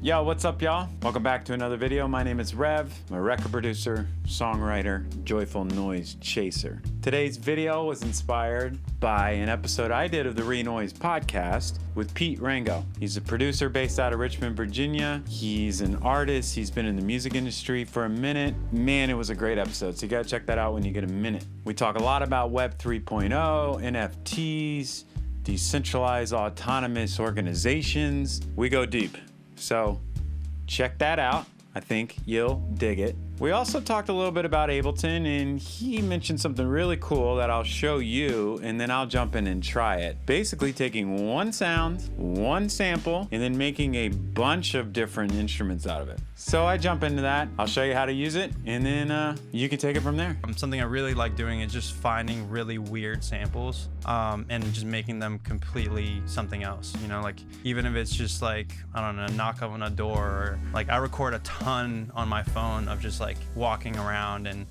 Yo, what's up, y'all? Welcome back to another video. My name is Rev. I'm a record producer, songwriter, joyful noise chaser. Today's video was inspired by an episode I did of the Re-Noise podcast with Pete Rango. He's a producer based out of Richmond, Virginia. He's an artist. He's been in the music industry for a minute. Man, it was a great episode, so you gotta check that out when you get a minute. We talk a lot about Web 3.0, NFTs, decentralized autonomous organizations. We go deep. So check that out. I think you'll dig it. We also talked a little bit about Ableton, and he mentioned something really cool that I'll show you, and then I'll jump in and try it. Basically taking one sound, one sample, and then making a bunch of different instruments out of it. So I jump into that. I'll show you how to use it, and then you can take it from there. Something I really like doing is just finding really weird samples and just making them completely something else. You know, like even if it's just like, I don't know, knock on a door, or like I record a ton on my phone of just like walking around and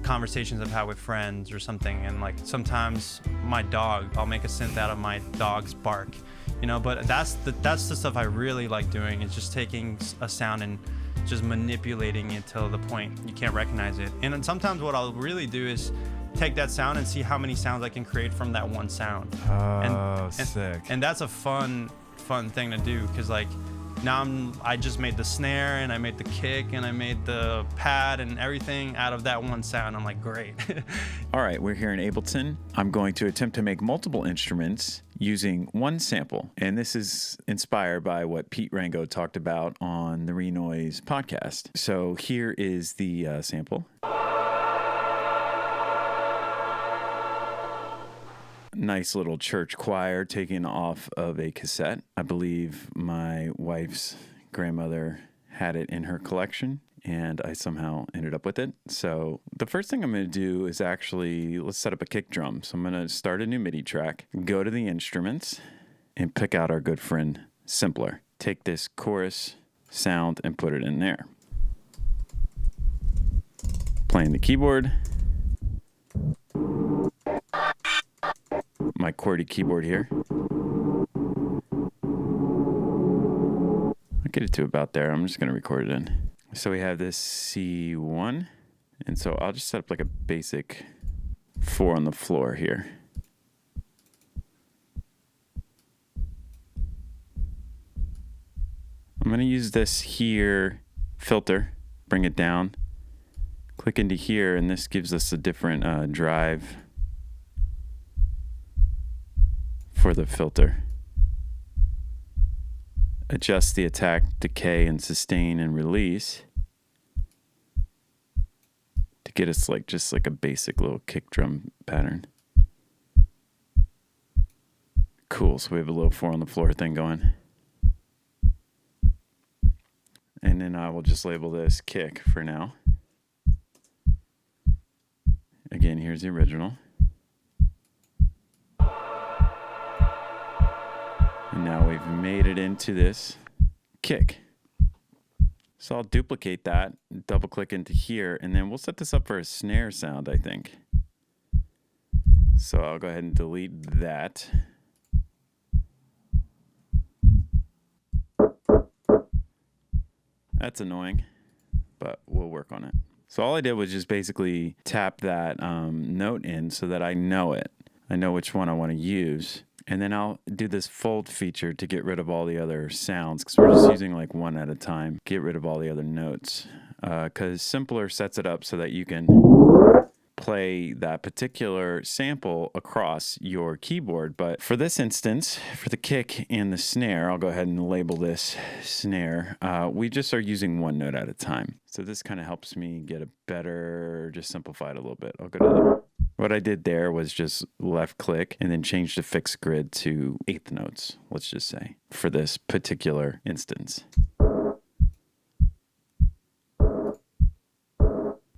conversations I've had with friends or something, and like sometimes my dog, I'll make a synth out of my dog's bark, you know. But that's the stuff I really like doing, is just taking a sound and just manipulating it till the point you can't recognize it. And then sometimes what I'll really do is take that sound and see how many sounds I can create from that one sound. Sick. And that's a fun thing to do, because like now I just made the snare and I made the kick and I made the pad and everything out of that one sound. I'm like, great. All right, we're here in Ableton. I'm going to attempt to make multiple instruments using one sample. And this is inspired by what Pete Rango talked about on the Re-Noise podcast. So here is the sample. Nice little church choir taken off of a cassette. I believe my wife's grandmother had it in her collection, and I somehow ended up with it. So the first thing I'm going to do is actually, let's set up a kick drum. So I'm going to start a new MIDI track, go to the instruments, and pick out our good friend Simpler. Take this chorus sound and put it in there. Playing the keyboard. My QWERTY keyboard here. I'll get it to about there. I'm just going to record it in. So we have this C1, and so I'll just set up like a basic 4 on the floor here. I'm going to use this here filter, bring it down, click into here, and this gives us a different drive for the filter. Adjust the attack, decay, and sustain and release to get us like just like a basic little kick drum pattern. Cool, so we have a little 4 on the floor thing going. And then I will just label this kick for now. Again, here's the original. And now we've made it into this kick. So I'll duplicate that, double click into here, and then we'll set this up for a snare sound, I think. So I'll go ahead and delete that. That's annoying, but we'll work on it. So all I did was just basically tap that note in so that I know it. I know which one I want to use. And then I'll do this fold feature to get rid of all the other sounds, because we're just using like one at a time. Get rid of all the other notes. Because Simpler sets it up so that you can play that particular sample across your keyboard. But for this instance, for the kick and the snare, I'll go ahead and label this snare. We just are using one note at a time. So this kind of helps me get a better, just simplify it a little bit. I'll go to the... What I did there was just left click and then change the fixed grid to 8th notes, let's just say, for this particular instance.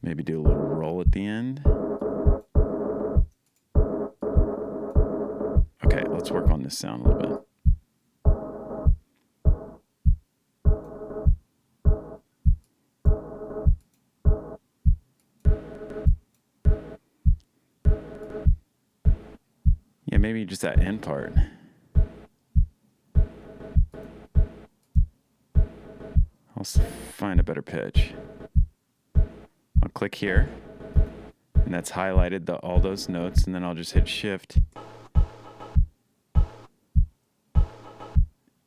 Maybe do a little roll at the end. Okay, let's work on this sound a little bit. Yeah, maybe just that end part. find a better pitch. I'll click here, and that's highlighted all those notes, and then I'll just hit Shift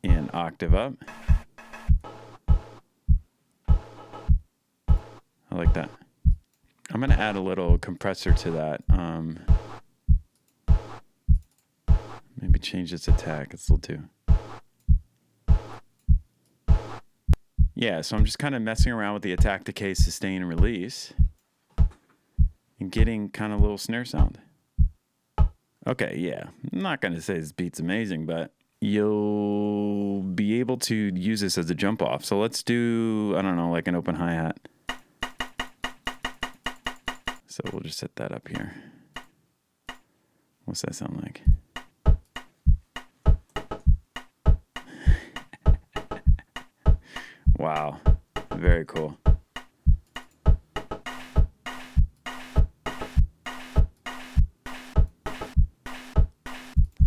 and octave up. I like that. I'm going to add a little compressor to that. Maybe change its attack. It's a little too. Yeah, so I'm just kind of messing around with the attack, decay, sustain, and release. And getting kind of a little snare sound. Okay, yeah. I'm not going to say this beat's amazing, but you'll be able to use this as a jump off. So let's do, I don't know, like an open hi-hat. So we'll just set that up here. What's that sound like? Wow, very cool.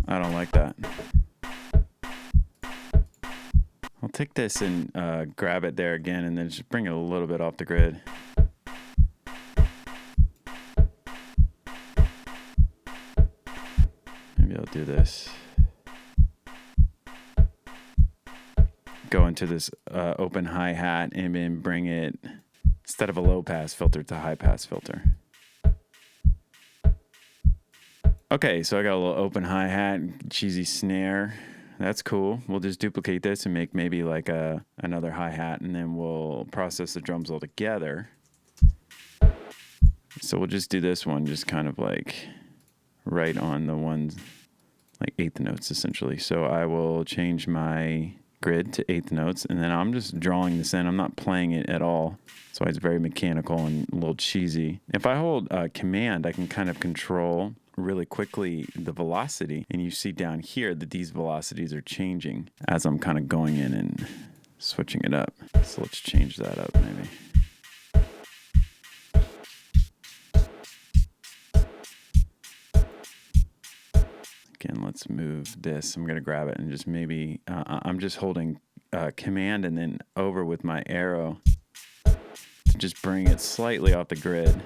I don't like that. I'll take this and grab it there again and then just bring it a little bit off the grid. Maybe I'll do this. Go into this open hi-hat and then bring it, instead of a low pass filter, to high pass filter. Okay, so I got a little open hi-hat, cheesy snare. That's cool. We'll just duplicate this and make maybe like another hi-hat, and then we'll process the drums all together. So we'll just do this one, just kind of like right on the ones, like eighth notes essentially. So I will change my grid to eighth notes, and then I'm just drawing this in. I'm not playing it at all, so it's very mechanical and a little cheesy. If I hold command, I can kind of control really quickly the velocity, and you see down here that these velocities are changing as I'm kind of going in and switching it up. So let's change that up maybe. Again, let's move this. I'm going to grab it and just maybe, I'm just holding command and then over with my arrow to just bring it slightly off the grid.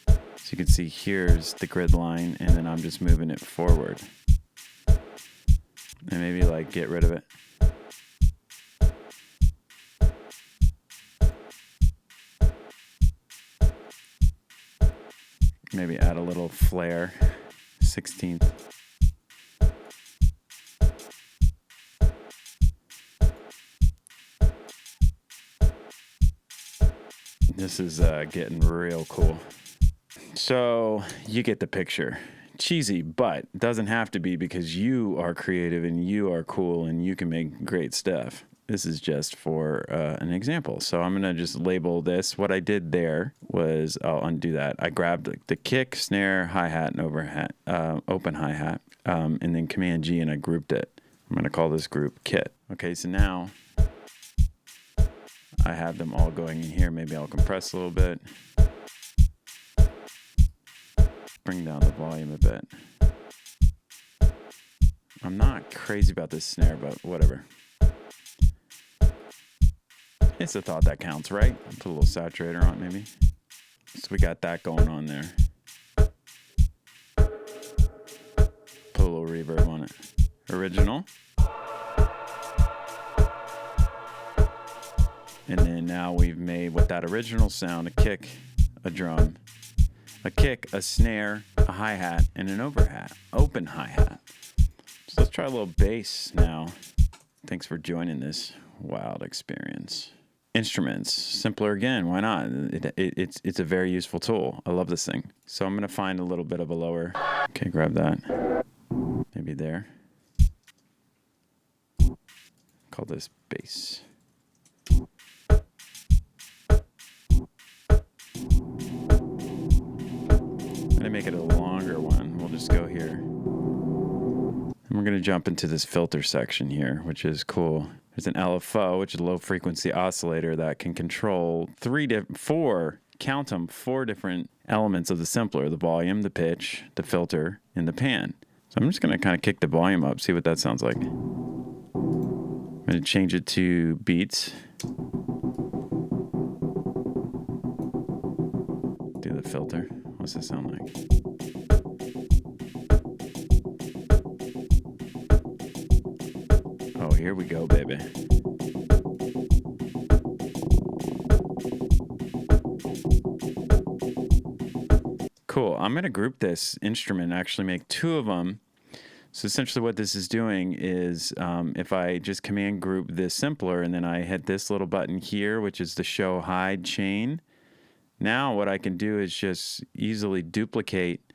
So you can see here's the grid line, and then I'm just moving it forward. And maybe like get rid of it. Maybe add a little flare, 16th. This is getting real cool. So you get the picture. Cheesy, but doesn't have to be, because you are creative and you are cool and you can make great stuff. This is just for an example. So I'm going to just label this. What I did there was, I'll undo that. I grabbed the kick, snare, hi-hat, and open hi-hat, and then Command G, and I grouped it. I'm going to call this group kit. Okay, so now I have them all going in here. Maybe I'll compress a little bit. Bring down the volume a bit. I'm not crazy about this snare, but whatever. It's a thought that counts, right? Put a little saturator on it, maybe. So we got that going on there. Put a little reverb on it. Original. And then now we've made with that original sound a kick, a drum, a kick, a snare, a hi-hat, and an open hi-hat. So let's try a little bass now. Thanks for joining this wild experience. Instruments, simpler again, why not? It's a very useful tool. I love this thing. So I'm gonna find a little bit of a lower. Okay, grab that. Maybe there. Call this bass. I'm gonna make it a longer one. We'll just go here. And we're gonna jump into this filter section here, which is cool. There's an LFO, which is a low frequency oscillator that can control four different elements of the sampler: the volume, the pitch, the filter, and the pan. So I'm just gonna kind of kick the volume up, see what that sounds like. I'm going to change it to beats. Do the filter. What's that sound like? Oh, here we go, baby. Cool. I'm going to group this instrument, actually make two of them. So essentially what this is doing is if I just command group this simpler and then I hit this little button here, which is the show hide chain. Now what I can do is just easily duplicate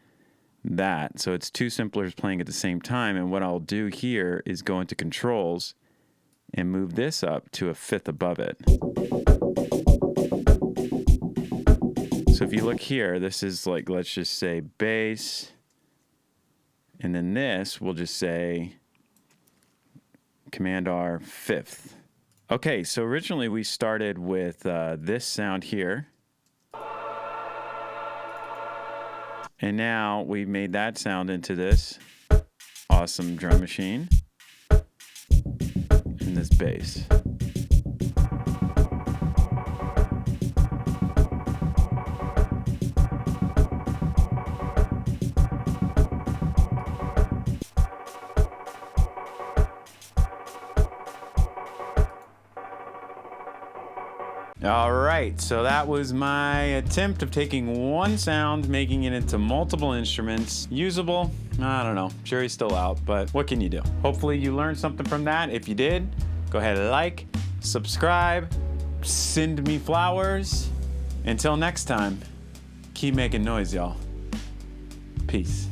that. So it's two simplers playing at the same time. And what I'll do here is go into controls and move this up to a fifth above it. So if you look here, this is like, let's just say bass. And then this, we'll just say Command R fifth. Okay, so originally we started with this sound here. And now we've made that sound into this awesome drum machine and this bass. All right, so that was my attempt of taking one sound, making it into multiple instruments. Usable? I don't know. Jury's still out, but what can you do? Hopefully you learned something from that. If you did, go ahead and like, subscribe, send me flowers. Until next time, keep making noise, y'all. Peace.